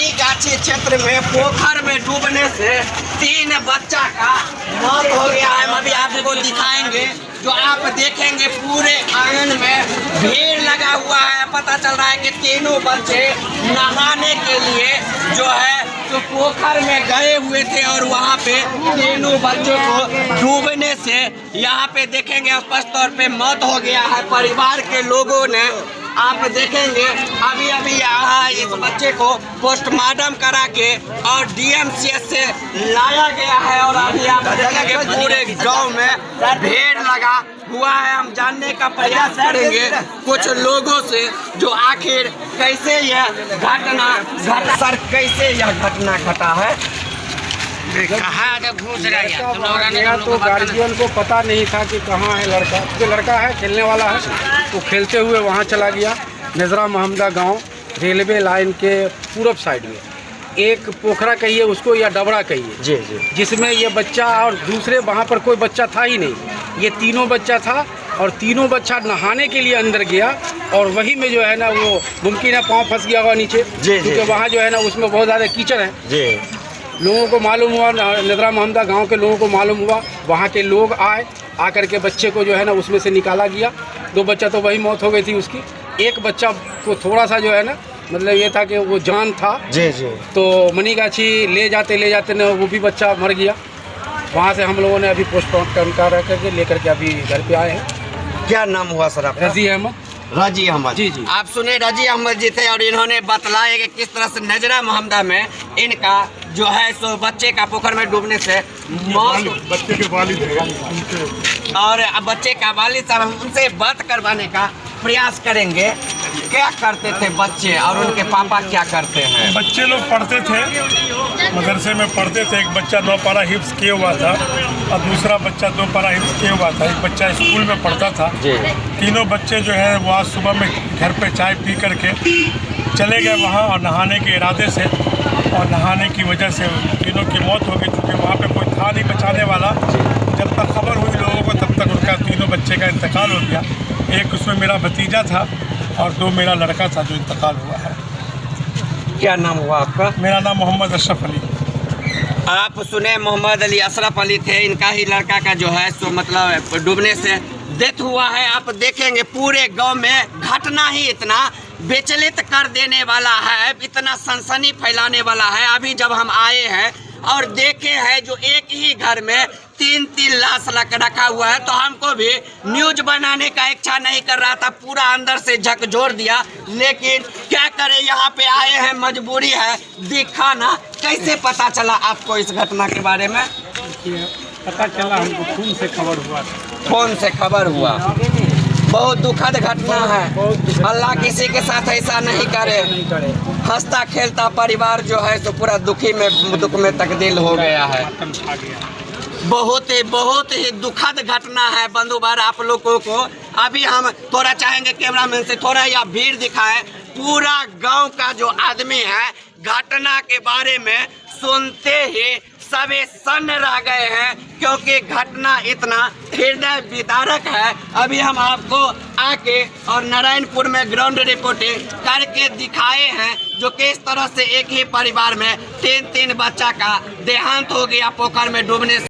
मनीगाछी क्षेत्र में पोखर में डूबने से 3 बच्चा का मौत हो गया है। अभी आपको दिखाएंगे, जो आप देखेंगे पूरे आंगन में भीड़ लगा हुआ है। पता चल रहा है कि तीनों बच्चे नहाने के लिए जो है तो पोखर में गए हुए थे और वहाँ पे तीनों बच्चों को डूबने से यहाँ पे देखेंगे स्पष्ट तौर पे मौत हो गया है। परिवार के लोगों ने आप देखेंगे अभी यहाँ इस बच्चे को पोस्टमार्टम करा के और डीएमसीएच से लाया गया है और अभी आप देखेंगे पूरे गांव में भीड़ लगा हुआ है। हम जानने का प्रयास करेंगे कुछ लोगों से जो आखिर कैसे यह घटना सर कैसे यह घटना घटा है। तो गार्जियन को पता नहीं था कि कहाँ है लड़का, जो लड़का है खेलने वाला है, वो खेलते हुए वहाँ चला गया। नजरा महमदा गांव रेलवे लाइन के पूरब साइड में एक पोखरा कहिए उसको या डबरा कहिए जी जी, जिसमें ये बच्चा और दूसरे वहाँ पर कोई बच्चा था ही नहीं, ये तीनों बच्चा था और तीनों बच्चा नहाने के लिए अंदर गया और वही में जो है ना वो मुमकिन है पाँव फंस गया होगा नीचे, क्योंकि वहाँ जो है ना उसमें बहुत ज़्यादा कीचड़ है जी। लोगों को मालूम हुआ, नजरा महमदा गांव के लोगों को मालूम हुआ, वहाँ के लोग आकर के बच्चे को जो है ना उसमें से निकाला गया। 2 बच्चा तो वही मौत हो गई थी उसकी, एक बच्चा को थोड़ा सा जो है ना मतलब ये था कि वो जान था जी जी, तो मनीगाछी ले जाते ना वो भी बच्चा मर गया। वहाँ से हम लोगों ने अभी पोस्टमार्टम करा करके लेकर के अभी घर पे आए हैं। क्या नाम हुआ सर आपका? रजी अहमद। रजी अहमद जी जी, आप सुने रजी अहमद जी थे और इन्होंने बतलाया कि किस तरह से नजरा महमदा में इनका जो है सो बच्चे का पोखर में डूबने से मौत, बच्चे के वालिद है और अब बच्चे का वालिद साहब हम उनसे बात करवाने का प्रयास करेंगे। क्या करते थे बच्चे और उनके पापा क्या करते हैं? बच्चे लोग पढ़ते थे, मदरसे में पढ़ते थे। एक बच्चा 9 पारा हिफ्स किए हुआ था और दूसरा बच्चा 2 पारा हिफ्स किए हुआ था। एक बच्चा स्कूल में पढ़ता था। तीनों बच्चे जो है वो आज सुबह में घर पे चाय पी करके चले गए वहाँ और नहाने के इरादे से, और नहाने की वजह से तीनों की मौत हो गई। क्योंकि वहाँ पे कोई था नहीं बचाने वाला। जब तक खबर हुई लोगों को तब तक उनका तीनों बच्चे का इंतकाल हो गया। एक उसमें मेरा भतीजा था और 2 मेरा लड़का था जो इंतकाल हुआ है। क्या नाम हुआ आपका? मेरा नाम मोहम्मद अशरफ अली। आप सुने मोहम्मद अली अशरफ अली थे, इनका ही लड़का का जो है सो मतलब डूबने से डेथ हुआ है। आप देखेंगे पूरे गांव में घटना ही इतना विचलित कर देने वाला है, इतना सनसनी फैलाने वाला है। अभी जब हम आए हैं और देखे हैं जो एक ही घर में 3 लाश रखा हुआ है, तो हमको भी न्यूज बनाने का इच्छा नहीं कर रहा था, पूरा अंदर से झकझोर दिया। लेकिन क्या करें, यहाँ पे आए हैं, मजबूरी है दिखाना। कैसे पता चला आपको इस घटना के बारे में? पता चला हमको, फोन से खबर हुआ। फोन से खबर हुआ। बहुत दुखद घटना है। अल्लाह किसी के साथ ऐसा नहीं करे। हंसता खेलता परिवार जो है तो पूरा दुख में तब्दील हो गया है। बहुत ही दुखद घटना है बंधुवर आप लोगों को। अभी हम थोड़ा चाहेंगे कैमरामैन से थोड़ा या भीड़ दिखाएं। पूरा गांव का जो आदमी है घटना के बारे में सुनते ही सभी सन्न रह गए हैं, क्योंकि घटना इतना हृदय विदारक है। अभी हम आपको आके और नारायणपुर में ग्राउंड रिपोर्टिंग करके दिखाए हैं जो किस तरह से एक ही परिवार में 3 बच्चा का देहांत हो गया पोखर में डूबने से।